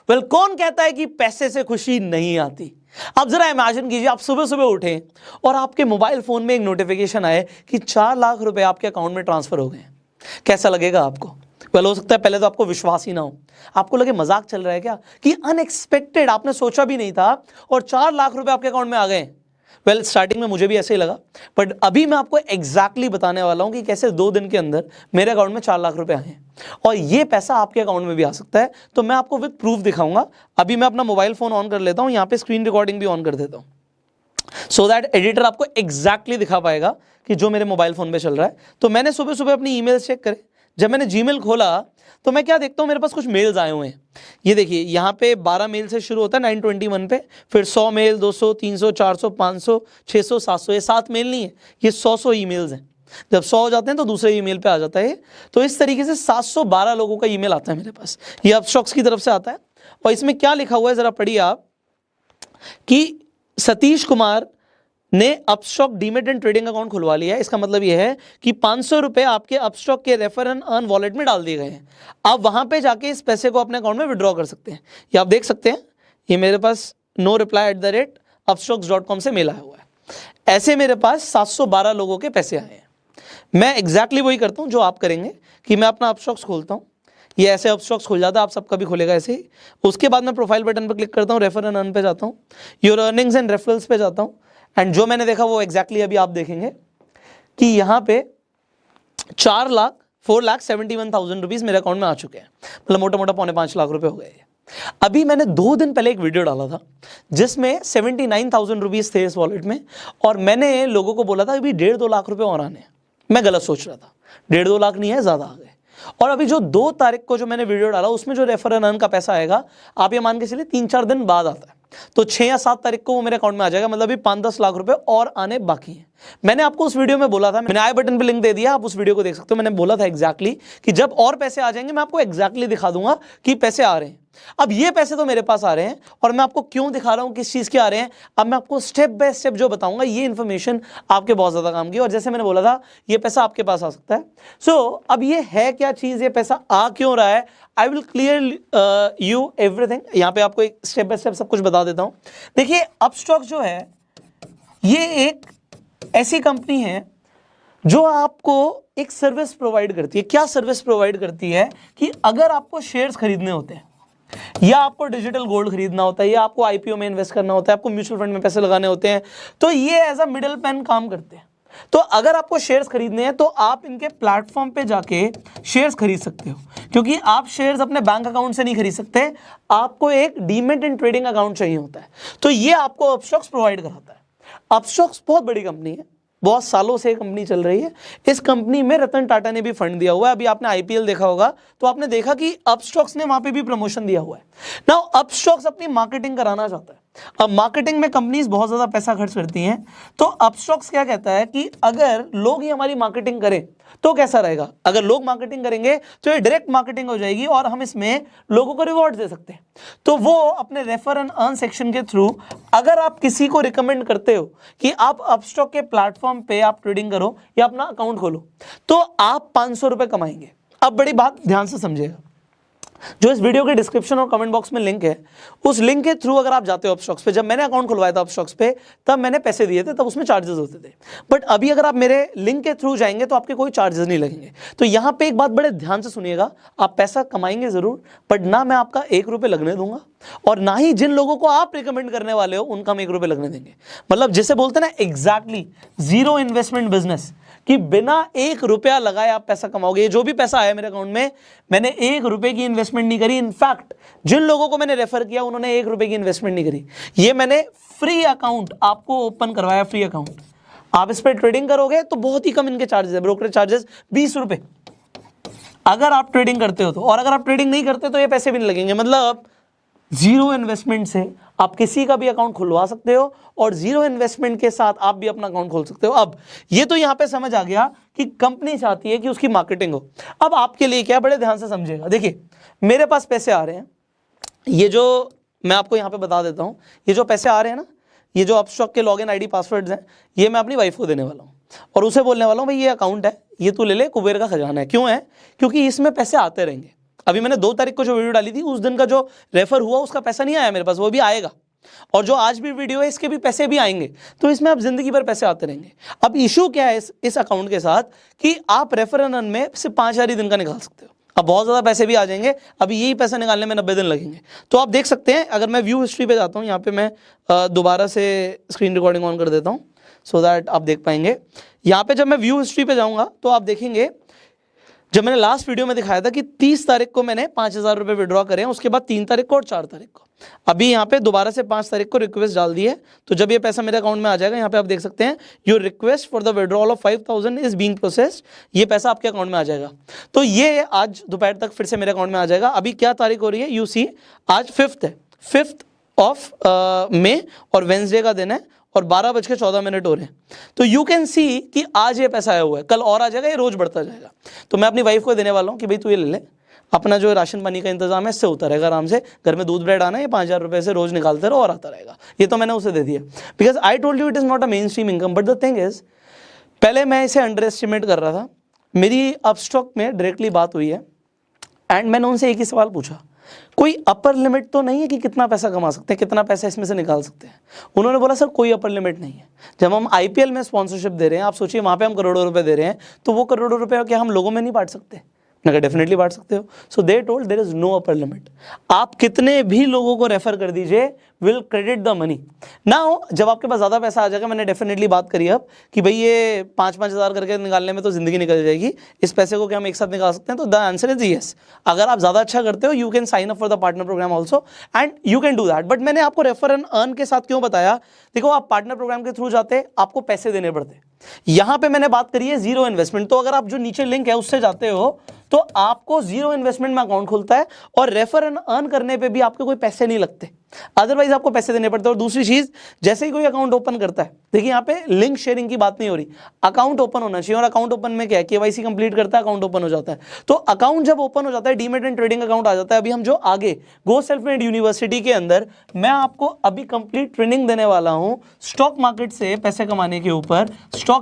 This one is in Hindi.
वेल कौन कहता है कि पैसे से खुशी नहीं आती? आप जरा इमेजिन कीजिए, आप सुबह सुबह उठें और आपके मोबाइल फोन में एक नोटिफिकेशन आए कि 4 लाख रुपए आपके अकाउंट में ट्रांसफर हो गए। कैसा लगेगा आपको? वेल हो सकता है पहले तो आपको विश्वास ही ना हो, आपको लगे मजाक चल रहा है क्या, कि अनएक्सपेक्टेड, आपने सोचा भी नहीं था और 4 लाख रुपए आपके अकाउंट में आ गए। वेल स्टार्टिंग में मुझे भी ऐसे ही लगा, बट अभी मैं आपको एग्जैक्टली बताने वाला हूं कि कैसे 2 दिन के अंदर मेरे अकाउंट में 4 लाख रुपए आए हैं और ये पैसा आपके अकाउंट में भी आ सकता है। तो मैं आपको विद प्रूफ दिखाऊंगा। अभी मैं अपना मोबाइल फोन ऑन कर लेता हूं, यहां पे स्क्रीन रिकॉर्डिंग भी ऑन कर देता हूं, सो दैट एडिटर आपको एग्जैक्टली दिखा पाएगा कि जो मेरे मोबाइल फोन पे चल रहा है। तो मैंने सुबह सुबह अपनी ईमेल चेक करे, जब मैंने जीमेल खोला तो मैं क्या देखता हूं, मेरे पास कुछ मेल्स आए हुए हैं। ये देखिए यहाँ पे 12 मेल से शुरू होता है 921 पे, फिर 100 मेल, 200, 300, 400, 500, 600, 700, ये 7 मेल नहीं है, ये 100 ईमेल्स हैं। जब 100 हो जाते हैं तो दूसरे ईमेल पे आ जाता है। तो इस तरीके से 712 लोगों का ईमेल आता है मेरे पास, ये अपस्टॉक्स की तरफ से आता है। और इसमें क्या लिखा हुआ है जरा पढ़िए आप, कि सतीश कुमार ने Upstox demat and trading account खुलवा लिया है। इसका मतलब यह है कि 500 रुपए आपके अपस्टॉक के रेफर एंड अर्न वॉलेट में डाल दिए गए हैं। आप वहां पे जाके इस पैसे को अपने अकाउंट में विड्रॉ कर सकते हैं। ये आप देख सकते हैं, ये मेरे पास no_reply@upstocks.com से मेल आया हुआ है। ऐसे मेरे पास 712 लोगों के पैसे आए हैं। मैं एग्जैक्टली वही करता हूं जो आप करेंगे, कि मैं अपना अपस्टॉक्स खोलता हूँ, ये ऐसे अपस्टॉक्स खुल जाता है, आप सबका भी खुलेगा ऐसे ही। उसके बाद मैं प्रोफाइल बटन पर क्लिक करता हूँ, रेफर एंड अर्न पे जाता हूँ, योर अर्निंग्स एंड रेफरल्स पे जाता हूँ, एंड जो मैंने देखा वो एग्जैक्टली अभी आप देखेंगे कि यहाँ पे 4,71,000 रुपीज मेरे अकाउंट में आ चुके हैं। मतलब मोटा मोटा 4.5 लाख रुपए हो गए। अभी मैंने 2 दिन पहले एक वीडियो डाला था जिसमें 79,000 रुपीज थे इस वॉलेट में, और मैंने लोगों को बोला था अभी 1.5-2 लाख रुपए और आने हैं। मैं गलत सोच रहा था, 1.5-2 लाख नहीं है, ज्यादा आ गए। और अभी जो 2 तारीख को जो मैंने वीडियो डाला उसमें जो रेफर एंड अर्न का पैसा आएगा, आप ये मान के चलिए 3-4 दिन बाद आता है, तो 6 या 7 तारीख को वो मेरे अकाउंट में आ जाएगा। मतलब अभी 5-10 लाख रुपए और आने बाकी हैं। मैंने आपको उस वीडियो में बोला था, मैंने आई बटन पे लिंक दे दिया, आप उस वीडियो को देख सकते हो। मैंने बोला था एग्जैक्टली कि जब और पैसे आ जाएंगे मैं आपको एग्जैक्टली दिखा दूंगा कि पैसे आ रहे हैं। अब ये पैसे तो मेरे पास आ रहे हैं, और मैं आपको क्यों दिखा रहा हूं, किस चीज के आ रहे हैं, अब मैं आपको स्टेप बाय स्टेप जो बताऊंगा, ये इन्फॉर्मेशन आपके बहुत ज्यादा काम की। और जैसे मैंने बोला था, ये पैसा आपके पास आ सकता है। सो अब ये है क्या चीज, ये पैसा आ क्यों रहा है, I will clear you everything. यहाँ पे आपको एक स्टेप बाय स्टेप सब कुछ बता देता हूं। देखिए अपस्टॉक जो है ये एक ऐसी कंपनी है जो आपको एक सर्विस प्रोवाइड करती है। क्या सर्विस प्रोवाइड करती है, कि अगर आपको शेयर्स खरीदने होते हैं, या आपको डिजिटल गोल्ड खरीदना होता है, या आपको आईपीओ में इन्वेस्ट करना होता है, आपको म्यूचुअल फंड में पैसे लगाने होते हैं, तो ये एज अ मिडिल मैन काम करते हैं। तो अगर आपको शेयर्स खरीदने हैं तो आप इनके प्लेटफॉर्म पे जाके शेयर्स खरीद सकते हो, क्योंकि आप शेयर्स अपने बैंक अकाउंट से नहीं खरीद सकते, आपको एक डीमेट एंड ट्रेडिंग अकाउंट चाहिए होता है। तो ये आपको अपस्टॉक्स प्रोवाइड कराता है। अपस्टॉक्स बहुत बड़ी कंपनी है, बहुत सालों से कंपनी चल रही है। इस कंपनी में रतन टाटा ने भी फंड दिया हुआ है। अभी आपने आईपीएल देखा होगा तो आपने देखा कि अपस्टॉक्स ने वहां पे भी प्रमोशन दिया हुआ है। नाउ अपस्टॉक्स अपनी मार्केटिंग कराना चाहता है। अब मार्केटिंग में कंपनीज बहुत ज्यादा पैसा खर्च करती हैं, तो अपस्टॉक्स क्या कहता है कि अगर लोग ही हमारी मार्केटिंग करें तो कैसा रहेगा। अगर लोग मार्केटिंग करेंगे तो ये डायरेक्ट मार्केटिंग हो जाएगी और हम इसमें लोगों को रिवॉर्ड दे सकते हैं। तो वो अपने रेफर एंड अर्न सेक्शन के थ्रू अगर आप किसी को रिकमेंड करते हो कि आप अपस्टॉक के प्लेटफॉर्म पे आप ट्रेडिंग करो या अपना अकाउंट खोलो, तो आप 500 रुपए कमाएंगे। अब बड़ी बात ध्यान से समझिएगा, जो इस वीडियो के डिस्क्रिप्शन और कमेंट बॉक्स में लिंक है, उस लिंक के थ्रू अगर आप जाते हो अपस्टॉक्स पे, जब मैंने अकाउंट खुलवाया था अपस्टॉक्स पे तब मैंने पैसे दिए थे, तब उसमें चार्जेस होते थे। बट अभी अगर आप मेरे लिंक के थ्रू जाएंगे तो आपके कोई चार्जेस नहीं लगेंगे। तो यहाँ पे एक बात बड़े ध्यान से सुनिएगा, आप पैसा कमाएंगे जरूर, बट ना मैं आपका 1 रुपये लगने दूंगा, और ना ही जिन लोगों को आप रिकमेंड करने वाले हो उनका हम 1 रुपये लगने देंगे। मतलब जिसे बोलते हैं ना एग्जैक्टली जीरो इन्वेस्टमेंट बिजनेस, कि बिना 1 रुपया लगाए आप पैसा कमाओगे। जो भी पैसा आया मेरे अकाउंट में, मैंने 1 रुपए की इन्वेस्टमेंट नहीं करी। इनफैक्ट जिन लोगों को मैंने रेफर किया उन्होंने 1 रुपए की इन्वेस्टमेंट नहीं करी। ये मैंने फ्री अकाउंट आपको ओपन करवाया, फ्री अकाउंट। आप इस पर ट्रेडिंग करोगे तो बहुत ही कम इनके चार्जेस है, ब्रोकरेज चार्जेस 20 रुपए अगर आप ट्रेडिंग करते हो तो, और अगर आप ट्रेडिंग नहीं करते तो ये पैसे भी नहीं लगेंगे। मतलब जीरो इन्वेस्टमेंट से आप किसी का भी अकाउंट खुलवा सकते हो, और जीरो इन्वेस्टमेंट के साथ आप भी अपना अकाउंट खोल सकते हो। अब ये तो यहां पे समझ आ गया कि कंपनी चाहती है कि उसकी मार्केटिंग हो। अब आपके लिए क्या, बड़े ध्यान से समझिएगा। देखिए मेरे पास पैसे आ रहे हैं, ये जो मैं आपको यहां पे बता देता हूं, ये जो पैसे आ रहे हैं ना, ये जो अपस्टॉक के लॉगिन आईडी पासवर्ड्स हैं, ये मैं अपनी वाइफ को देने वाला हूं, और उसे बोलने वाला हूं भाई ये अकाउंट है, ये तू ले ले, कुबेर का खजाना है। क्यों है? क्योंकि इसमें पैसे आते रहेंगे। अभी मैंने 2 तारीख को जो वीडियो डाली थी उस दिन का जो रेफर हुआ उसका पैसा नहीं आया मेरे पास, वो भी आएगा। और जो आज भी वीडियो है इसके भी पैसे भी आएंगे। तो इसमें आप जिंदगी भर पैसे आते रहेंगे। अब इशू क्या है इस अकाउंट के साथ कि आप रेफर एंड अर्न में सिर्फ 5,000 ही दिन का निकाल सकते हो। अब बहुत ज़्यादा पैसे भी आ जाएंगे, अभी यही पैसा निकालने में 90 दिन लगेंगे। तो आप देख सकते हैं, अगर मैं व्यू हिस्ट्री पे जाता हूँ, यहाँ पे मैं दोबारा से स्क्रीन रिकॉर्डिंग ऑन कर देता हूँ सो दैट आप देख पाएंगे। यहाँ पे जब मैं व्यू हिस्ट्री पे जाऊँगा तो आप देखेंगे, जब मैंने लास्ट वीडियो में दिखाया था कि 30 तारीख को मैंने 5,000 रुपये विड्रॉ करे हैं, उसके बाद 3 तारीख को और 4 तारीख को। अभी यहाँ पे दोबारा से 5 तारीख को रिक्वेस्ट डाल दी है। तो जब ये पैसा मेरे अकाउंट में आ जाएगा, यहाँ पे आप देख सकते हैं your request for the withdrawal of 5,000 is being processed, ये पैसा आपके अकाउंट में आ जाएगा। तो ये आज दोपहर तक फिर से मेरे अकाउंट में आ जाएगा। अभी क्या तारीख हो रही है, यू सी आज 5th है, 5th ऑफ मई और वेंसडे का दिन है और 12:14 हो रहे हैं। तो यू कैन सी कि आज ये पैसा आया हुआ है, कल और आ जाएगा, ये रोज बढ़ता जाएगा। तो मैं अपनी वाइफ को देने वाला हूँ कि भाई तू ये ले ले, अपना जो राशन पानी का इंतजाम है इससे होता रहेगा आराम से, घर में दूध ब्रेड आना है, 5,000 रुपये से रोज निकालते रहो और आता रहेगा। ये तो मैंने उसे दे दिया, because I told you it is not a main stream income. But the thing is, पहले मैं इसे अंडर एस्टिमेट कर रहा था। मेरी अपस्टॉक में डायरेक्टली बात हुई है एंड मैंने उनसे एक ही सवाल पूछा, कोई अपर लिमिट तो नहीं है कि कितना पैसा कमा सकते हैं, कितना पैसा इसमें से निकाल सकते हैं। उन्होंने बोला सर कोई अपर लिमिट नहीं है। जब हम आईपीएल में स्पॉन्सरशिप दे रहे हैं, आप सोचिए वहाँ पे हम करोड़ों रुपए दे रहे हैं, तो वो करोड़ों रुपए क्या हम लोगों में नहीं बांट सकते? मैं डेफिनेटली बांट सकते हो। So they told there is no upper limit, आप कितने भी लोगों को रेफर कर दीजिए, will credit the money. Now जब आपके पास ज़्यादा पैसा आ जाएगा, मैंने डेफिनेटली बात करी अब कि भाई ये 5-5 हज़ार करके निकालने में तो ज़िंदगी निकल जाएगी, इस पैसे को क्या हम एक साथ निकाल सकते हैं? तो द आंसर इज येस। अगर आप ज़्यादा अच्छा करते हो, you can sign up for the partner program also and you can do that. But मैंने आपको रेफर एंड अर्न के साथ क्यों बताया? देखो, आप पार्टनर प्रोग्राम के थ्रू जाते, आपको पैसे देने पड़ते। यहां पे मैंने बात करी है जीरो इन्वेस्टमेंट। तो अगर आप जो नीचे लिंक है उससे जाते हो तो आपको जीरो इन्वेस्टमेंट में अकाउंट खुलता है और रेफर एंड अर्न करने पे भी आपके कोई पैसे नहीं लगते, अदरवाइज आपको पैसे देने पड़ते हैं। और दूसरी चीज, जैसे ही कोई अकाउंट ओपन करता है, देखिए यहाँ पे लिंक शेयरिंग की बात नहीं हो रही, अकाउंट ओपन होना चाहिए। और अकाउंट ओपन में क्या है, केवाईसी कंप्लीट करता है, अकाउंट ओपन हो जाता है। तो अकाउंट जब ओपन हो जाता है, डीमेट एंड ट्रेडिंग अकाउंट आ जाता है। अभी हम जो आगे गो सेल्फ मेड यूनिवर्सिटी के अंदर मैं आपको अभी कंप्लीट ट्रेनिंग देने वाला हूं स्टॉक मार्केट से पैसे कमाने के ऊपर, स्टॉक